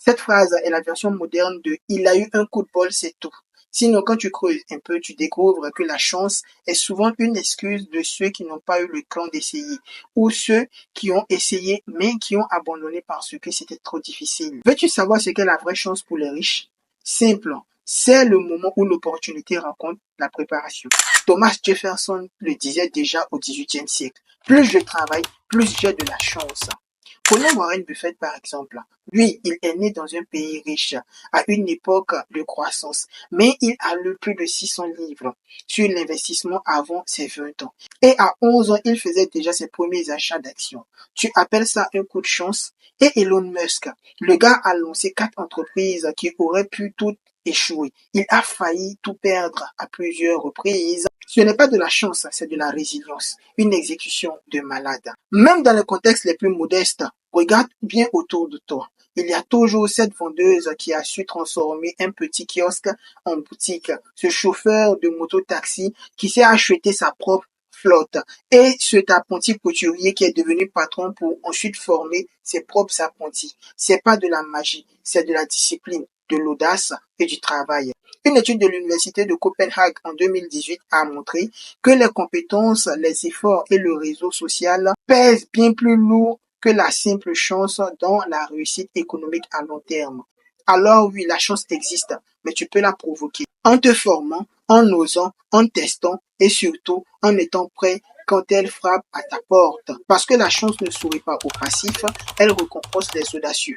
Cette phrase est la version moderne de « il a eu un coup de bol, c'est tout ». Sinon, quand tu creuses un peu, tu découvres que la chance est souvent une excuse de ceux qui n'ont pas eu le cran d'essayer ou ceux qui ont essayé mais qui ont abandonné parce que c'était trop difficile. Veux-tu savoir ce qu'est la vraie chance pour les riches? Simple. C'est le moment où l'opportunité rencontre la préparation. Thomas Jefferson le disait déjà au XVIIIe siècle. Plus je travaille, plus j'ai de la chance. Prenons Warren Buffett par exemple. Lui, il est né dans un pays riche, à une époque de croissance, mais il a lu plus de 600 livres sur l'investissement avant ses 20 ans. Et à 11 ans, il faisait déjà ses premiers achats d'actions. Tu appelles ça un coup de chance? Et Elon Musk, le gars a lancé 4 entreprises qui auraient pu toutes échouer. Il a failli tout perdre à plusieurs reprises. Ce n'est pas de la chance, c'est de la résilience, une exécution de malade. Même dans les contextes les plus modestes, regarde bien autour de toi. Il y a toujours cette vendeuse qui a su transformer un petit kiosque en boutique, ce chauffeur de moto-taxi qui s'est acheté sa propre flotte et cet apprenti couturier qui est devenu patron pour ensuite former ses propres apprentis. C'est pas de la magie, c'est de la discipline, de l'audace et du travail. Une étude de l'université de Copenhague en 2018 a montré que les compétences, les efforts et le réseau social pèsent bien plus lourd que la simple chance dans la réussite économique à long terme. Alors oui, la chance existe, mais tu peux la provoquer en te formant, en osant, en testant et surtout en étant prêt quand elle frappe à ta porte. Parce que la chance ne sourit pas aux passifs, elle récompense les audacieux.